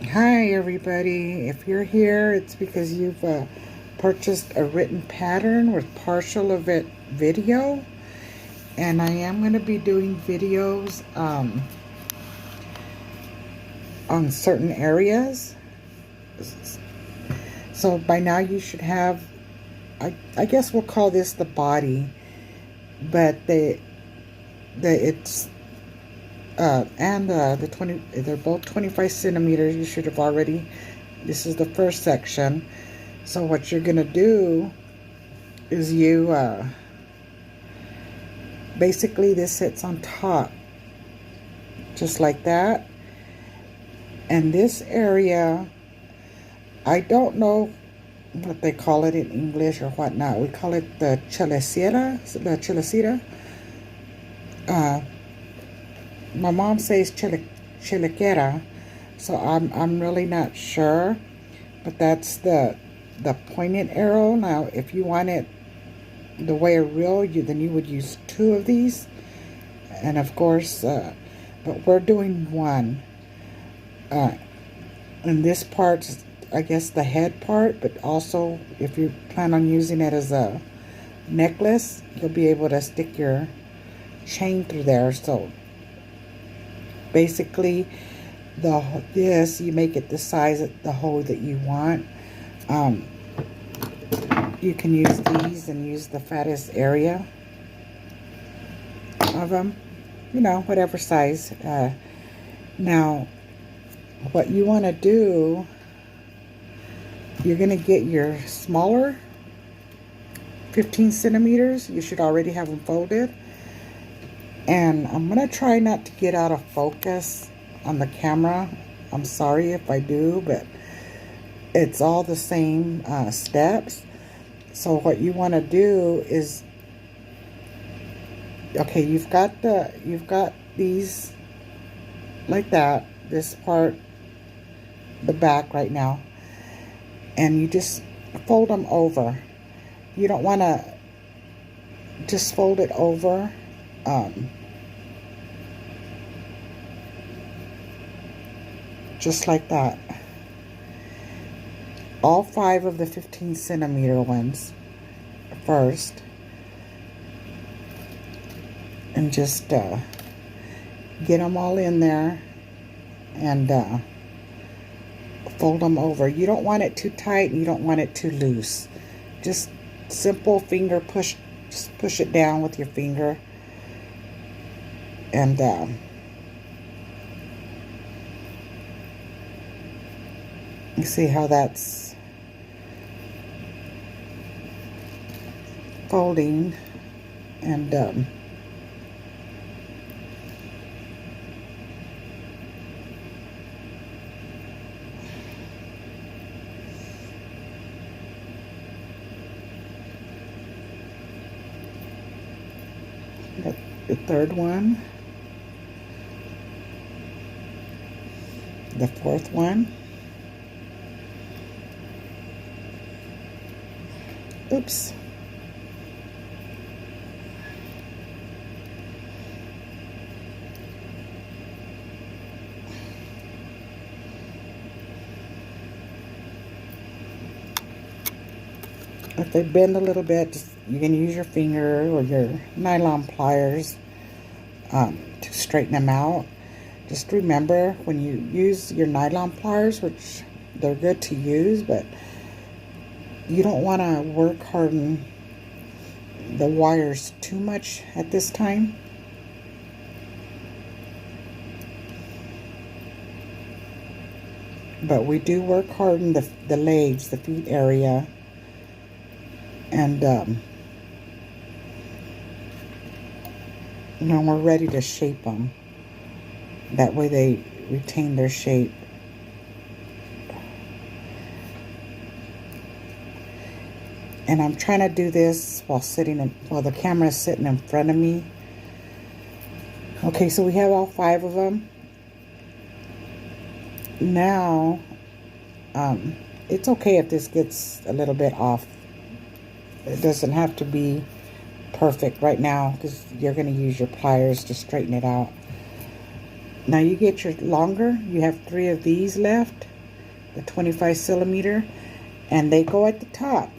Hi everybody. If you're here, it's because you've purchased a written pattern with partial of it video. And I am going to be doing videos on certain areas. So by now you should have, I guess we'll call this the body. But it's the 20, they're both 25 centimeters. You should have already, this is the first section. So what you're gonna do is basically this sits on top just like that, and this area, I don't know what they call it in English or whatnot. We call it the chelicera. My mom says chiliquera, so I'm really not sure, but that's the pointed arrow. Now, if you want it the way a real, then you would use two of these, and of course, but we're doing one. And this part's, I guess, the head part, but also if you plan on using it as a necklace, you'll be able to stick your chain through there. So basically, this you make it the size of the hole that you want. You can use these and use the fattest area of them, whatever size. Now, what you want to do, you're going to get your smaller 15 centimeters. You should already have them folded. And I'm going to try not to get out of focus on the camera. I'm sorry if I do, but it's all the same steps. So what you want to do is, okay, you've got these like that, this part, the back right now, and you just fold them over. You don't want to just fold it over. Just like that. All 5 of the 15 centimeter ones first, and just get them all in there and fold them over. You don't want it too tight and you don't want it too loose. Just simple finger push, just push it down with your finger, and you see how that's folding, and the third one, the fourth one. Oops. If they bend a little bit, you can use your finger or your nylon pliers to straighten them out. Just remember, when you use your nylon pliers, which they're good to use, but you don't want to work harden the wires too much at this time. But we do work harden the legs, the feet area, and we're ready to shape them. That way they retain their shape. And I'm trying to do this while the camera is sitting in front of me. Okay, so we have all 5 of them. Now, it's okay if this gets a little bit off. It doesn't have to be perfect right now, because you're going to use your pliers to straighten it out. Now you get your longer, you have 3 of these left, the 25 centimeter, and they go at the top.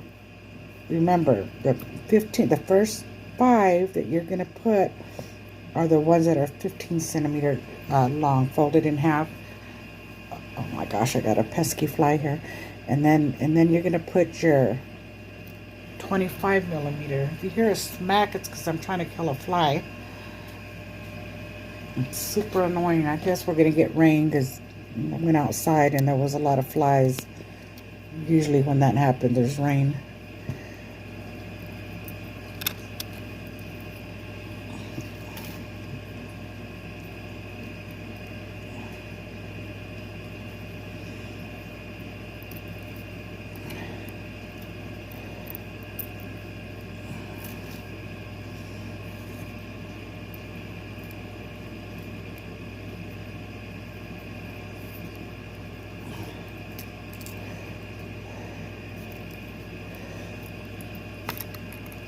Remember, the first 5 that you're going to put are the ones that are 15 centimeter long, folded in half. Oh my gosh, I got a pesky fly here. And then you're going to put your 25 millimeter. If you hear a smack, it's because I'm trying to kill a fly. It's super annoying. I guess we're going to get rain because I went outside and there was a lot of flies. Usually when that happens, there's rain.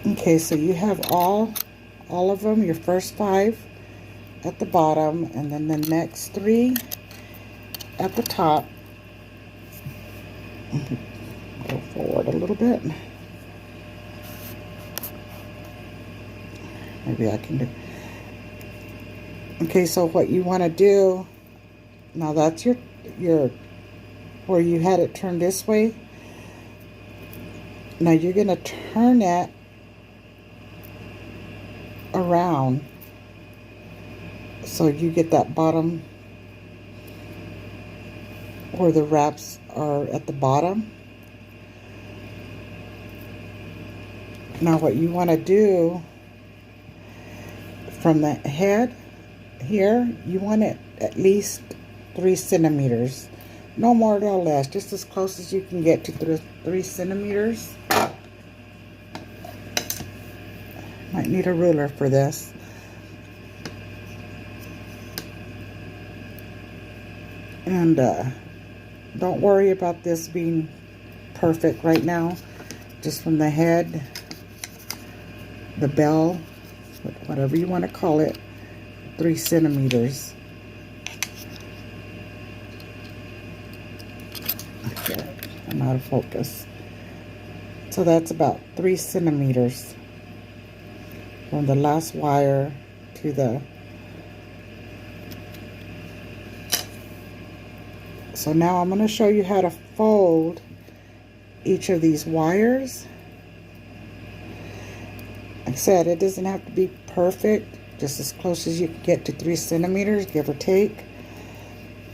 Okay, so you have all of them, your first 5 at the bottom, and then the next 3 at the top. Go forward a little bit. Maybe I can do. Okay, so what you want to do, now that's your where you had it turned this way. Now you're going to turn it around so you get that bottom where the wraps are at the bottom. Now what you want to do from the head here, you want it at least 3 centimeters, no more no less, just as close as you can get to 3 centimeters. Might need a ruler for this. And don't worry about this being perfect right now. Just from the head, the bell, whatever you want to call it, 3 centimeters. Okay, I'm out of focus. So that's about 3 centimeters. From the last wire to the, so now I'm going to show you how to fold each of these wires. Like I said, it doesn't have to be perfect, just as close as you can get to 3 centimeters, give or take.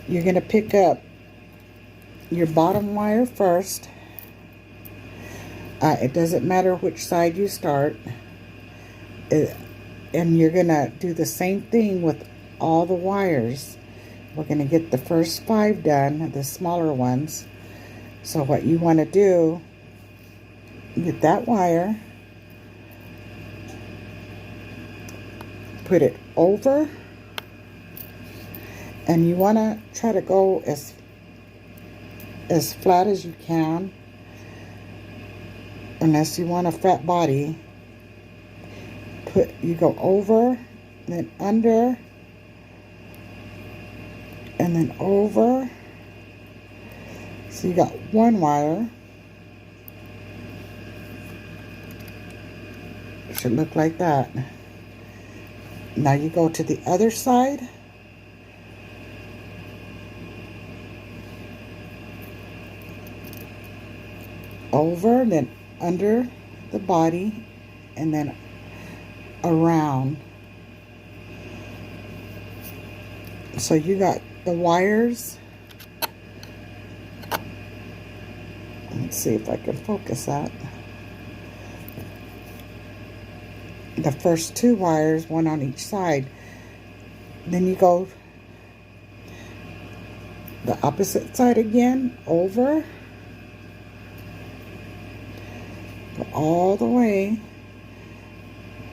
You're going to pick up your bottom wire first. It doesn't matter which side you start. And you're going to do the same thing with all the wires. We're going to get the first 5 done, the smaller ones. So what you want to do, get that wire, put it over, and you want to try to go as flat as you can, unless you want a fat body. You go over, then under, and then over. So you got 1 wire. It should look like that. Now you go to the other side. Over, then under the body, and then around. So you got the wires. Let's see if I can focus that. The first 2 wires, 1 on each side. Then you go the opposite side again, over, go all the way,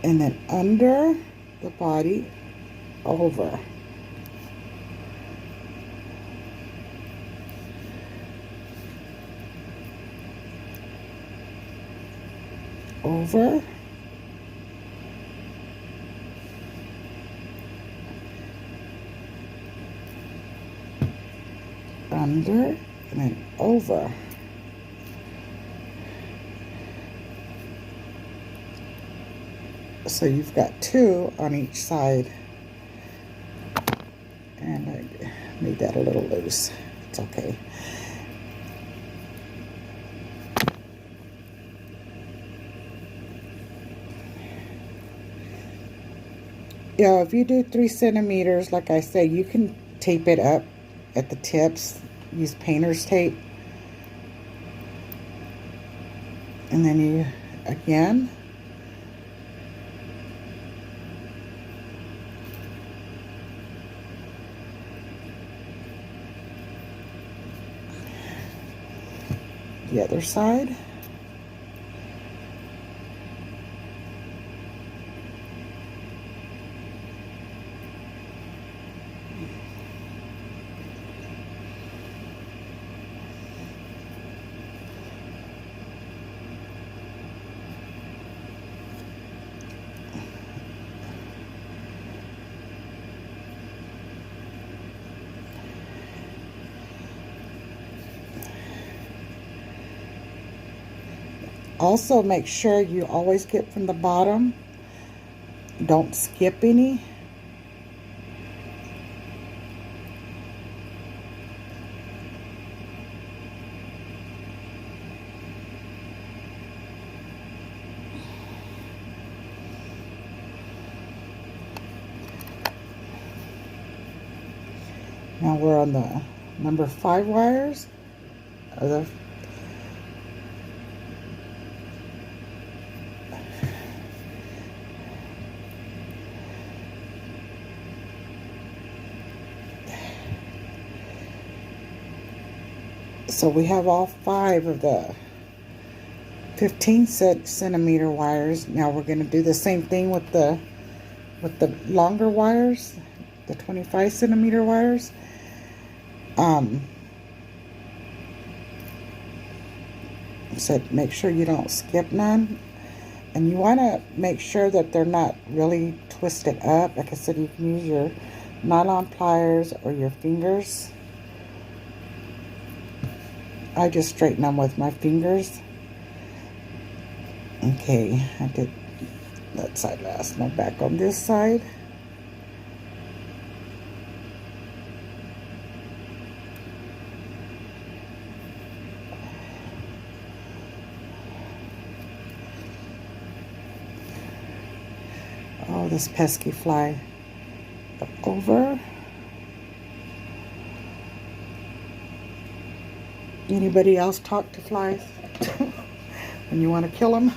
and then under the body, over. Over. under, and then over. So you've got 2 on each side. And I made that a little loose. It's okay. Yeah, if you do 3 centimeters, like I say, you can tape it up at the tips. Use painter's tape. And then you, again, the other side. Also, make sure you always get from the bottom. Don't skip any. Now we're on the number 5 wires. Or the So we have all 5 of the 15 centimeter wires. Now we're going to do the same thing with the longer wires, the 25 centimeter wires. So make sure you don't skip none, and you want to make sure that they're not really twisted up. Like I said, you can use your nylon pliers or your fingers. I just straighten them with my fingers. Okay, I did that side last. Now back on this side. Oh, this pesky fly. Over. Anybody else talk to flies when you want to kill them?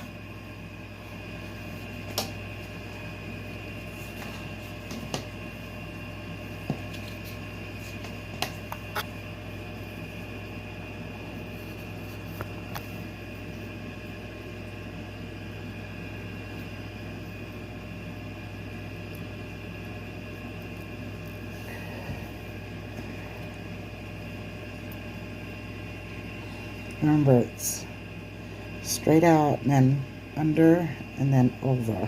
Remember, it's straight out and then under and then over.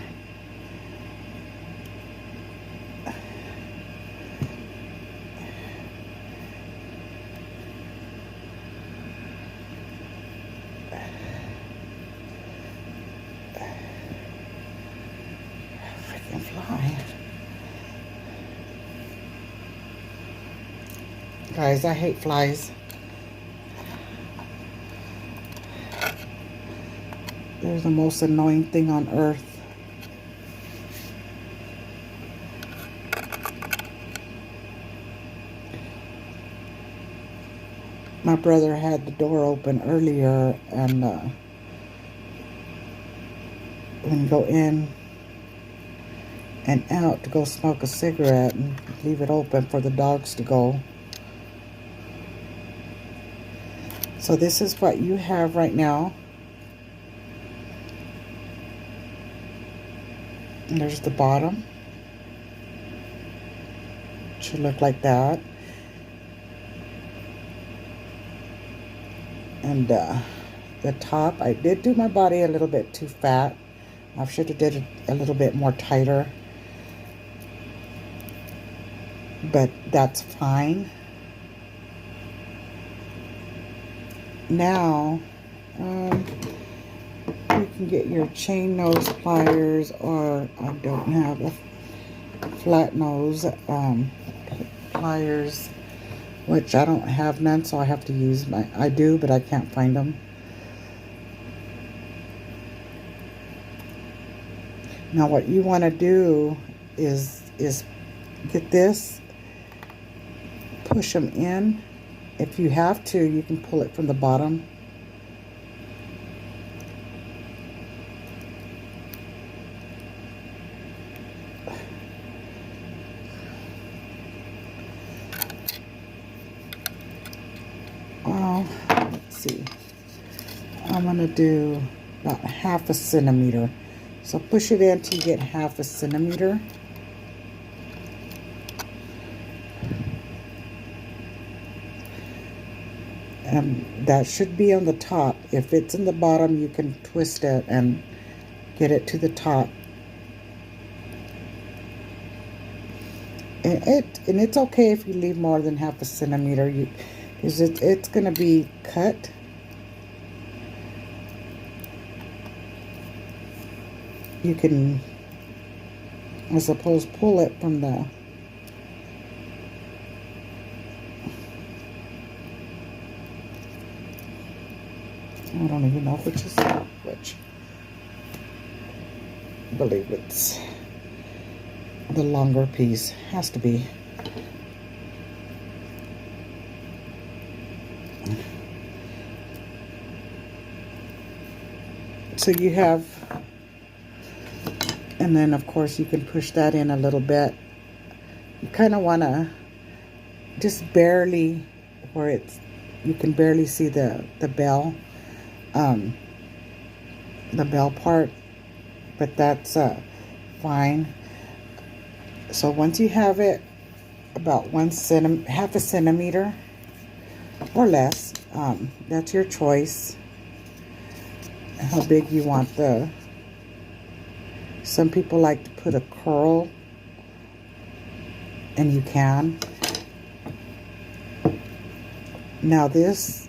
Freaking fly. Guys, I hate flies. They're the most annoying thing on earth. My brother had the door open earlier, and when you go in and out to go smoke a cigarette and leave it open for the dogs to go. So this is what you have right now. And there's the bottom. Should look like that. And the top, I did do my body a little bit too fat. I should have did it a little bit more tighter. But that's fine. Now, you can get your chain nose pliers, or I don't have a flat nose pliers, which I don't have none, so I have to use I do, but I can't find them. Now what you want to do is get this, push them in. If you have to, you can pull it from the bottom. Let's see. I'm going to do about 1/2 centimeter. So push it in till you get 1/2 centimeter. And that should be on the top. If it's in the bottom, you can twist it and get it to the top. And it's okay if you leave more than 1/2 centimeter, because it's going to be cut. You can, I suppose, pull it from the I don't even know which is which. I believe it's the longer piece. Has to be. So you have, and then of course you can push that in a little bit. You kind of want to just barely, where it's, you can barely see the bell. The bell part, but that's fine. So once you have it about 1/2 centimeter or less, that's your choice, how big you want some people like to put a curl, and you can. Now this,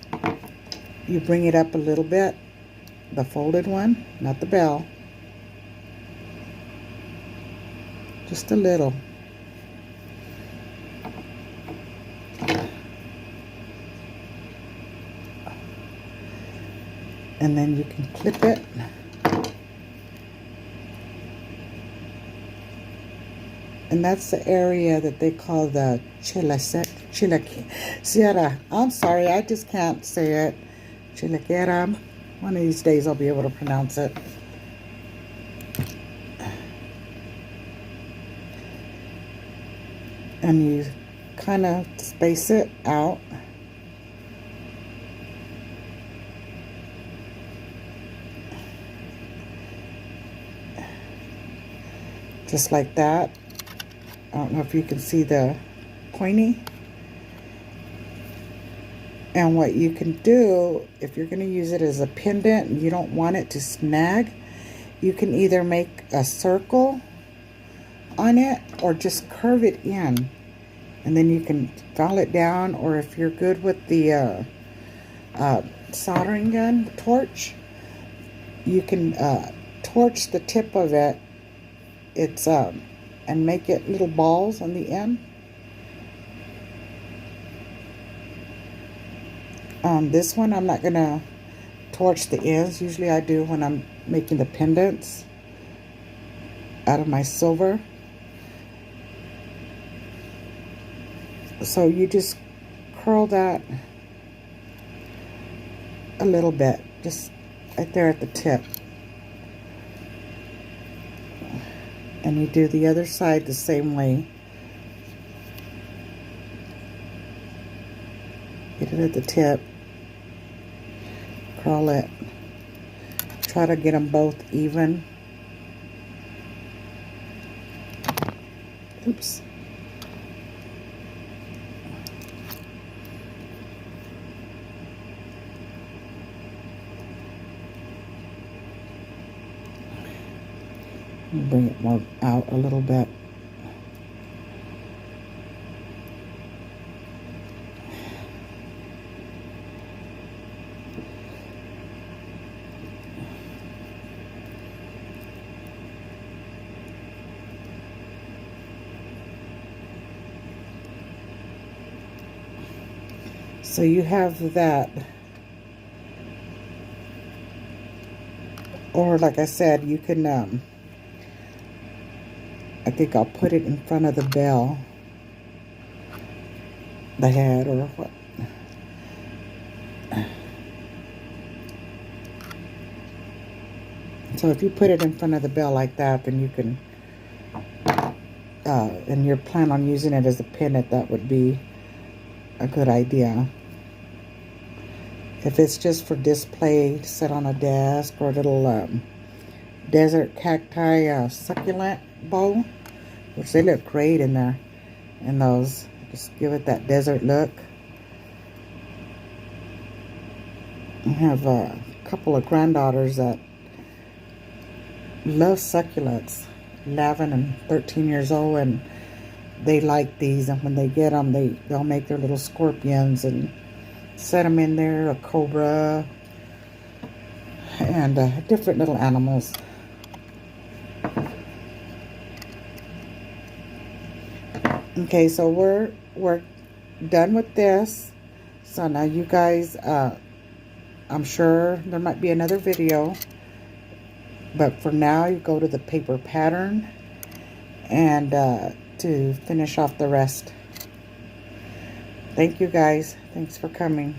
you bring it up a little bit, the folded one, not the bell, just a little. And then you can clip it. And that's the area that they call the chilaquera. I'm sorry, I just can't say it. Chilaquera. One of these days I'll be able to pronounce it. And you kind of space it out. Just like that. I don't know if you can see the pointy. And what you can do, if you're going to use it as a pendant and you don't want it to snag, you can either make a circle on it or just curve it in. And then you can file it down, or if you're good with the soldering gun, the torch, you can torch the tip of it. It's and make it little balls on the end. This one I'm not gonna torch the ends. Usually I do when I'm making the pendants out of my silver. So you just curl that a little bit, just right there at the tip. And you do the other side the same way. Get it at the tip. Curl it. Try to get them both even. Oops. Bring it more out a little bit. So you have that. Or like I said, you can, I think I'll put it in front of the bell. The head or what. So if you put it in front of the bell like that, then you can, and you're planning on using it as a pennant, that would be a good idea. If it's just for display, to sit on a desk, or a little desert cacti succulent bowl, which they look great in there, in those. Just give it that desert look. I have a couple of granddaughters that love succulents, 11 and 13 years old, and they like these. And when they get them, they'll make their little scorpions and set them in there, a cobra, and different little animals. Okay, so we're done with this. So now you guys, I'm sure there might be another video, but for now you go to the paper pattern and to finish off the rest. Thank you guys. Thanks for coming.